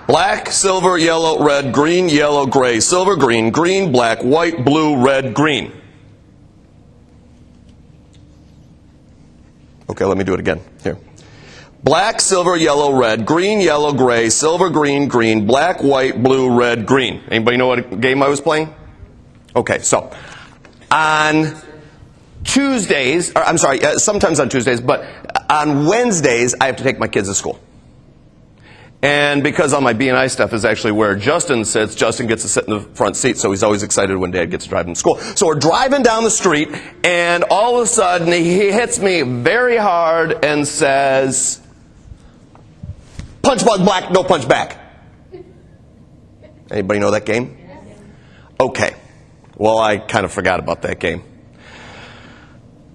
Black, silver, yellow, red, green, yellow, gray, silver, green, green, black, white, blue, red, green. Okay, let me do it again. Here. Black, silver, yellow, red, green, yellow, gray, silver, green, green, black, white, blue, red, green. Anybody know what game I was playing? Okay, so on Tuesdays, or I'm sorry, sometimes on Tuesdays, but on Wednesdays, I have to take my kids to school. And because all my B&I stuff is actually where Justin sits, Justin gets to sit in the front seat, so he's always excited when Dad gets to drive him to school. So we're driving down the street, and all of a sudden, he hits me very hard and says, "Punch bug black, no punch back." Anybody know that game? Okay. Well, I kind of forgot about that game.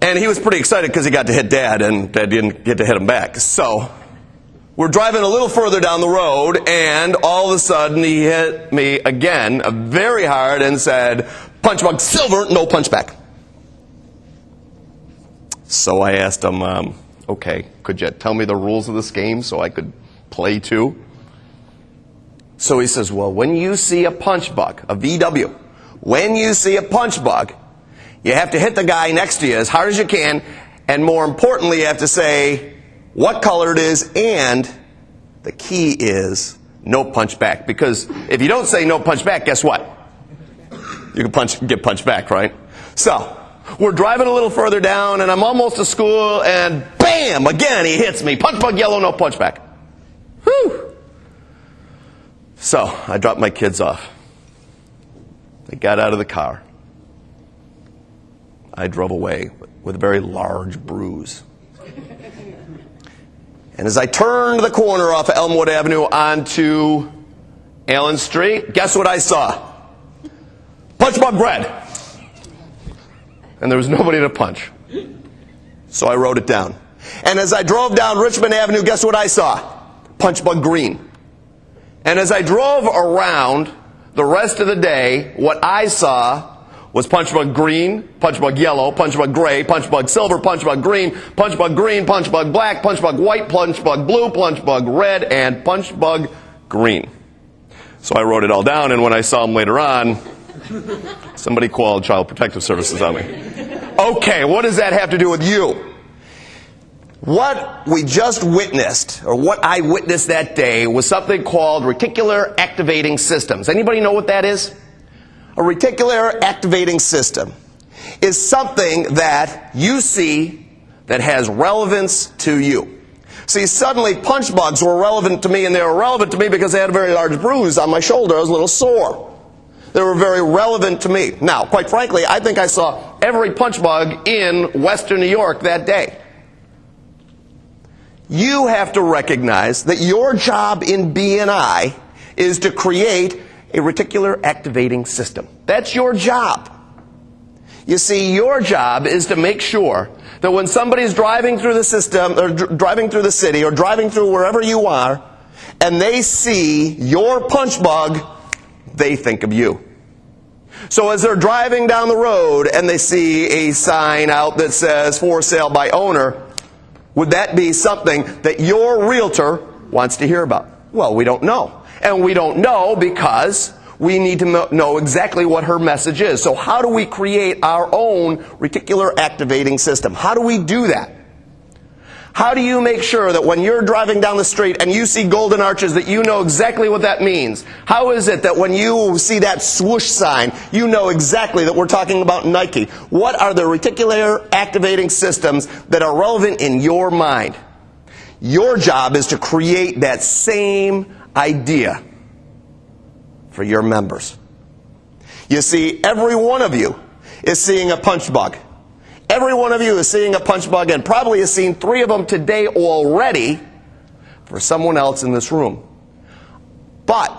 And he was pretty excited because he got to hit Dad, and Dad didn't get to hit him back. So we're driving a little further down the road, and all of a sudden he hit me again very hard and said, "Punch bug silver, no punch back." So I asked him, okay, could you tell me the rules of this game so I could play too? So he says, well, when you see a punch bug, a VW, when you see a punch bug, you have to hit the guy next to you as hard as you can, and more importantly, you have to say what color it is, and the key is no punch back. Because if you don't say no punch back, guess what? You can get punched back, right? So we're driving a little further down, and I'm almost to school, and bam! Again, he hits me. Punch bug yellow, no punch back. Whew! So I dropped my kids off. They got out of the car. I drove away with a very large bruise. And as I turned the corner off of Elmwood Avenue onto Allen Street, guess what I saw? Punch bug red. And there was nobody to punch. So I wrote it down. And as I drove down Richmond Avenue, guess what I saw? Punch bug green. And as I drove around the rest of the day, what I saw was punch bug green, punch bug yellow, punch bug gray, punch bug silver, punch bug green, punch bug black, punch bug white, punch bug blue, punch bug red, and punch bug green. So I wrote it all down, and when I saw them later on, somebody called Child Protective Services on me. Okay, what does that have to do with you? What we just witnessed, or what I witnessed that day, was something called reticular activating systems. Anybody know what that is? A reticular activating system is something that you see that has relevance to you. See, suddenly punch bugs were relevant to me, and they were relevant to me because they had a very large bruise on my shoulder. I was a little sore. They were very relevant to me. Now, quite frankly, I think I saw every punch bug in Western New York that day. You have to recognize that your job in B&I is to create a reticular activating system. That's your job. You see, your job is to make sure that when somebody's driving through the system, or driving through the city, or driving through wherever you are, and they see your punch bug, they think of you. So as they're driving down the road and they see a sign out that says "For sale by owner," would that be something that your realtor wants to hear about? Well, we don't know. And we don't know because we need to know exactly what her message is. So how do we create our own reticular activating system? How do we do that? How do you make sure that when you're driving down the street and you see golden arches that you know exactly what that means? How is it that when you see that swoosh sign, you know exactly that we're talking about Nike? What are the reticular activating systems that are relevant in your mind? Your job is to create that same idea for your members. You see, every one of you is seeing a punch bug. Every one of you is seeing a punch bug, and probably has seen 3 of them today already for someone else in this room. But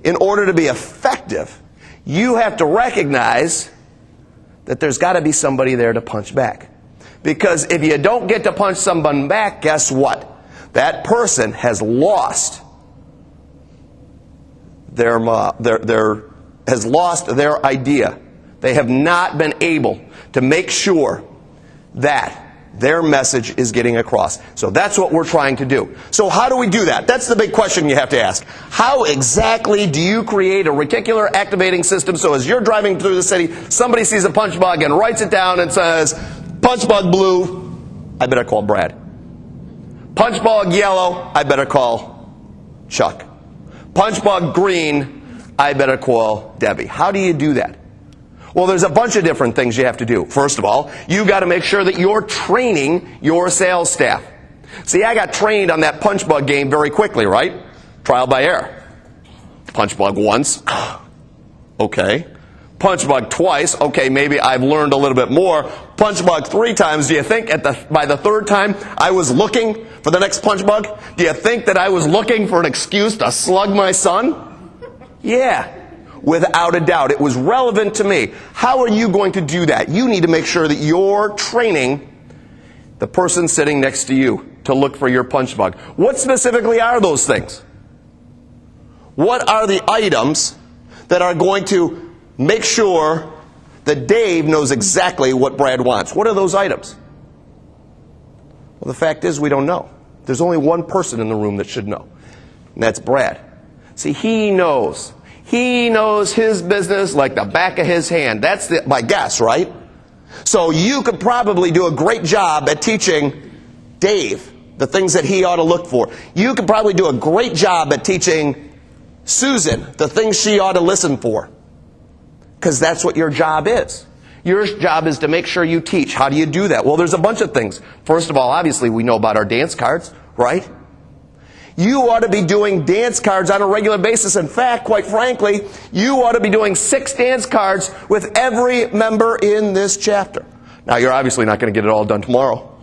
in order to be effective, you have to recognize that there's got to be somebody there to punch back. Because if you don't get to punch someone back, guess what? That person has lost their idea. They have not been able to make sure that their message is getting across. So that's what we're trying to do. So how do we do that? That's the big question you have to ask. How exactly do you create a reticular activating system so as you're driving through the city, somebody sees a punch bug and writes it down and says, punch bug blue, I better call Brad. Punch bug yellow, I better call Chuck. Punch bug green, I better call Debbie. How do you do that? Well, there's a bunch of different things you have to do. First of all, you got to make sure that you're training your sales staff. See, I got trained on that punch bug game very quickly, right? Trial by error. Punch bug once. Okay. Punch bug twice. Okay, maybe I've learned a little bit more. Punch bug 3 times. Do you think by the 3rd time I was looking for the next punch bug? Do you think that I was looking for an excuse to slug my son? Yeah. Without a doubt, it was relevant to me. How are you going to do that? You need to make sure that you're training the person sitting next to you to look for your punch bug. What specifically are those things? What are the items that are going to make sure that Dave knows exactly what Brad wants? What are those items? Well, the fact is we don't know. There's only one person in the room that should know, and that's Brad. See, he knows. He knows his business like the back of his hand. That's my guess, right? So you could probably do a great job at teaching Dave the things that he ought to look for. You could probably do a great job at teaching Susan the things she ought to listen for. Because that's what your job is. Your job is to make sure you teach. How do you do that? Well, there's a bunch of things. First of all, obviously, we know about our dance cards, right? You ought to be doing dance cards on a regular basis. In fact, quite frankly, you ought to be doing 6 dance cards with every member in this chapter. Now, you're obviously not going to get it all done tomorrow.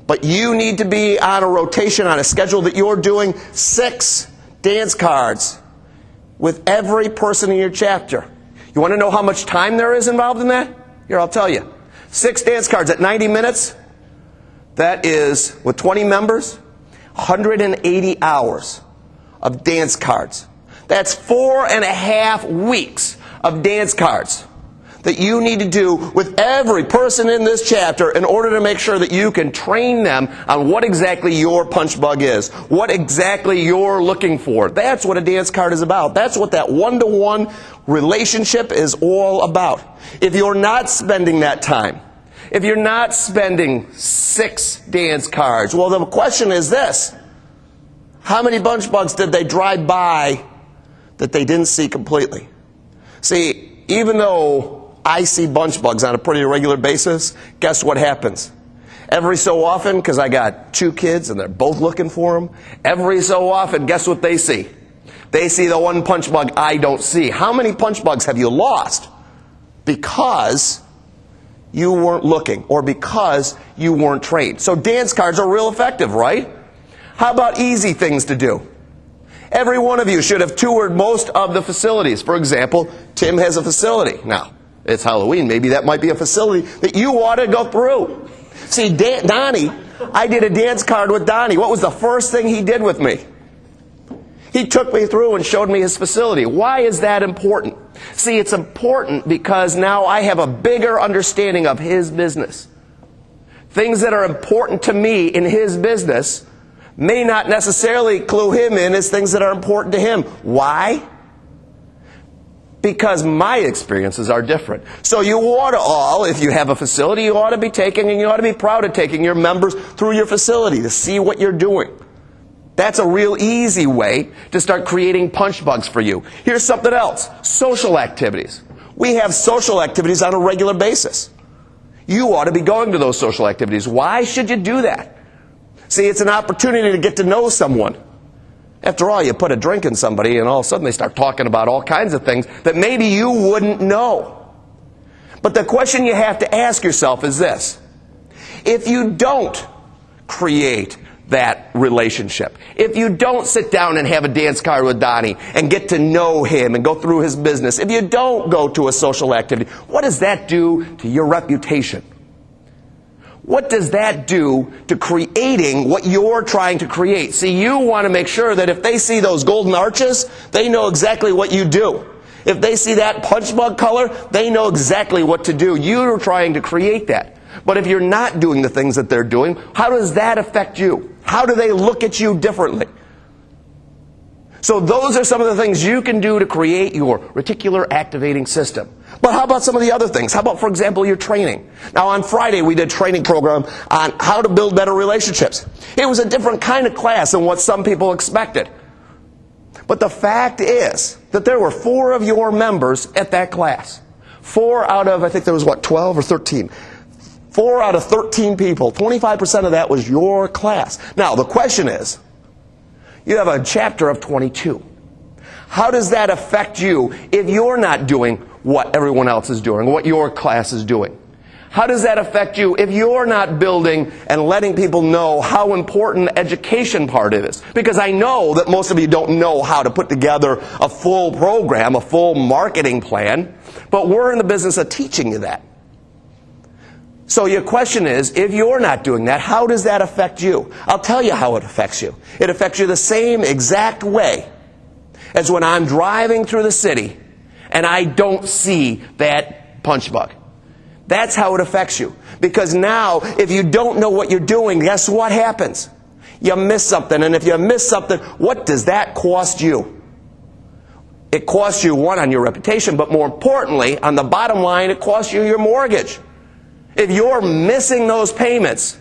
But you need to be on a rotation, on a schedule that you're doing 6 dance cards with every person in your chapter. You want to know how much time there is involved in that? Here, I'll tell you. 6 dance cards at 90 minutes. That is, with 20 members, 180 hours of dance cards. That's 4.5 weeks of dance cards that you need to do with every person in this chapter in order to make sure that you can train them on what exactly your punch bug is, what exactly you're looking for. That's what a dance card is about. That's what that one-to-one relationship is all about. If you're not spending that time, if you're not spending 6 dance cards, well, the question is this. How many punch bugs did they drive by that they didn't see completely? See, even though I see bunch bugs on a pretty regular basis, guess what happens? Every so often, because I got 2 kids and they're both looking for them, every so often, guess what they see? They see the one punch bug I don't see. How many punch bugs have you lost because you weren't looking or because you weren't trained? So dance cards are real effective, right? How about easy things to do? Every one of you should have toured most of the facilities. For example, Tim has a facility. Now, it's Halloween. Maybe that might be a facility that you ought to go through. See, Donnie, I did a dance card with Donnie. What was the first thing he did with me? He took me through and showed me his facility. Why is that important? See, it's important because now I have a bigger understanding of his business. Things that are important to me in his business may not necessarily clue him in as things that are important to him. Why? Because my experiences are different. So you ought to all, if you have a facility, you ought to be taking and you ought to be proud of taking your members through your facility to see what you're doing. That's a real easy way to start creating punch bugs for you. Here's something else. Social activities. We have social activities on a regular basis. You ought to be going to those social activities. Why should you do that? See, it's an opportunity to get to know someone. After all, you put a drink in somebody and all of a sudden they start talking about all kinds of things that maybe you wouldn't know. But the question you have to ask yourself is this. If you don't create that relationship, if you don't sit down and have a dance card with Donnie and get to know him and go through his business, if you don't go to a social activity, what does that do to your reputation? What does that do to creating what you're trying to create? See, you want to make sure that if they see those golden arches, they know exactly what you do. If they see that punch bug color, they know exactly what to do. You're trying to create that. But if you're not doing the things that they're doing, how does that affect you? How do they look at you differently? So those are some of the things you can do to create your reticular activating system. But how about some of the other things? How about, for example, your training? Now, on Friday, we did a training program on how to build better relationships. It was a different kind of class than what some people expected. But the fact is that there were 4 of your members at that class. 4 out of, I think there was, 12 or 13? 4 out of 13 people. 25% of that was your class. Now, the question is, you have a chapter of 22. How does that affect you if you're not doing what everyone else is doing, what your class is doing? How does that affect you if you're not building and letting people know how important the education part is? Because I know that most of you don't know how to put together a full program, a full marketing plan, but we're in the business of teaching you that. So your question is, if you're not doing that, how does that affect you? I'll tell you how it affects you. It affects you the same exact way as when I'm driving through the city and I don't see that punch bug. That's how it affects you. Because now, if you don't know what you're doing, guess what happens? You miss something. And if you miss something, what does that cost you? It costs you, 1, on your reputation, but more importantly, on the bottom line, it costs you your mortgage. If you're missing those payments,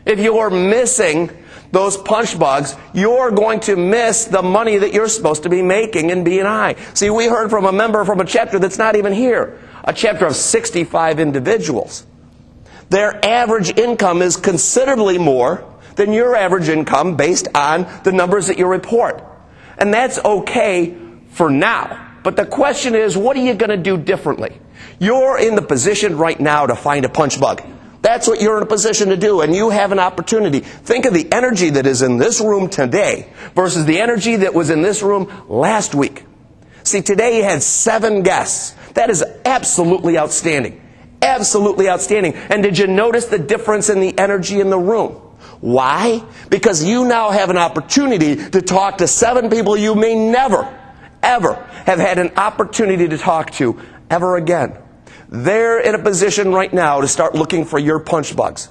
if you're missing those punch bugs, you're going to miss the money that you're supposed to be making in B&I. See, we heard from a member from a chapter that's not even here, a chapter of 65 individuals. Their average income is considerably more than your average income based on the numbers that you report. And that's okay for now. But the question is, what are you going to do differently? You're in the position right now to find a punch bug. That's what you're in a position to do, and you have an opportunity. Think of the energy that is in this room today versus the energy that was in this room last week. See, today you had 7 guests. That is absolutely outstanding. Absolutely outstanding. And did you notice the difference in the energy in the room? Why? Because you now have an opportunity to talk to 7 people you may never, ever have had an opportunity to talk to ever again. They're in a position right now to start looking for your punch bugs.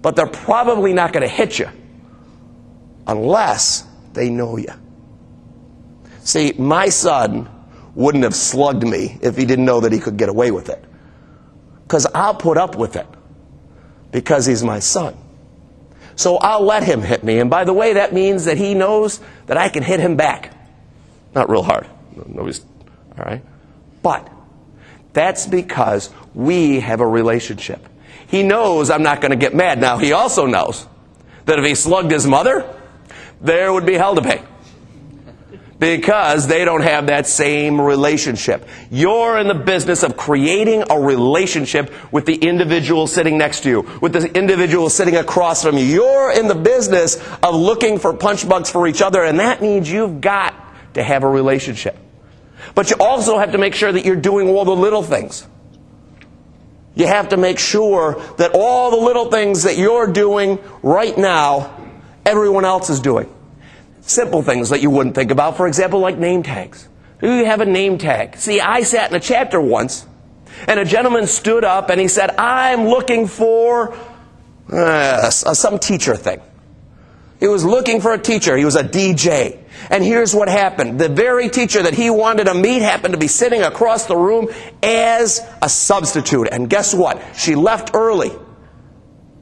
But they're probably not going to hit you unless they know you. See, my son wouldn't have slugged me if he didn't know that he could get away with it. Because I'll put up with it because he's my son. So I'll let him hit me. And by the way, that means that he knows that I can hit him back. Not real hard. Nobody's, all right? But that's because we have a relationship. He knows I'm not going to get mad. Now, he also knows that if he slugged his mother, there would be hell to pay. Because they don't have that same relationship. You're in the business of creating a relationship with the individual sitting next to you, with the individual sitting across from you. You're in the business of looking for punch bugs for each other, and that means you've got to have a relationship. But you also have to make sure that you're doing all the little things. You have to make sure that all the little things that you're doing right now, everyone else is doing. Simple things that you wouldn't think about, for example, like name tags. Do you have a name tag? See, I sat in a chapter once, and a gentleman stood up and he said, I'm looking for some teacher thing. He was looking for a teacher. He was a DJ. And here's what happened. The very teacher that he wanted to meet happened to be sitting across the room as a substitute. And guess what? She left early.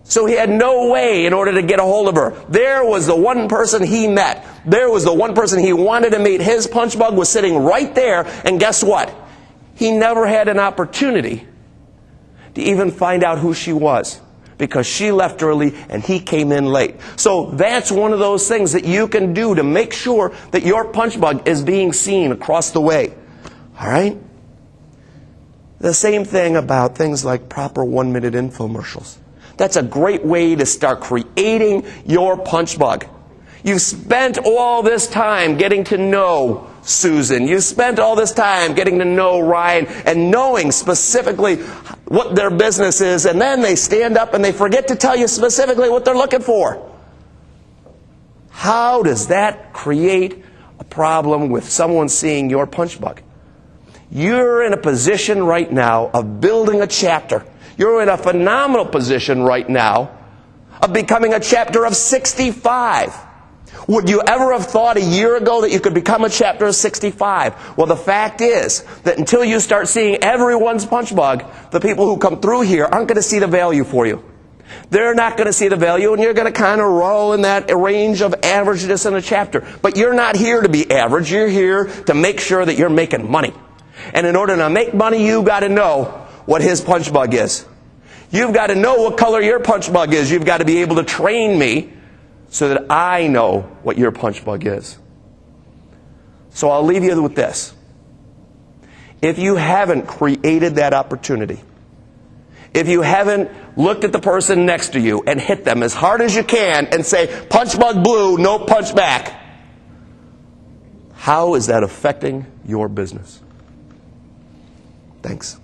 So he had no way in order to get a hold of her. There was the one person he met. There was the one person he wanted to meet. His punch bug was sitting right there. And guess what? He never had an opportunity to even find out who she was, because she left early and he came in late. So that's one of those things that you can do to make sure that your punch bug is being seen across the way. All right? The same thing about things like proper 1-minute infomercials. That's a great way to start creating your punch bug. You've spent all this time getting to know Susan. You've spent all this time getting to know Ryan and knowing specifically what their business is, and then they stand up and they forget to tell you specifically what they're looking for. How does that create a problem with someone seeing your punch bug? You're in a position right now of building a chapter. You're in a phenomenal position right now of becoming a chapter of 65. Would you ever have thought a year ago that you could become a chapter of 65? Well, the fact is that until you start seeing everyone's punch bug, the people who come through here aren't going to see the value for you. They're not going to see the value, and you're going to kind of roll in that range of averageness in a chapter. But you're not here to be average. You're here to make sure that you're making money. And in order to make money, you've got to know what his punch bug is. You've got to know what color your punch bug is. You've got to be able to train me so that I know what your punch bug is. So I'll leave you with this. If you haven't created that opportunity, if you haven't looked at the person next to you and hit them as hard as you can and say, punch bug blue, no punch back, how is that affecting your business? Thanks.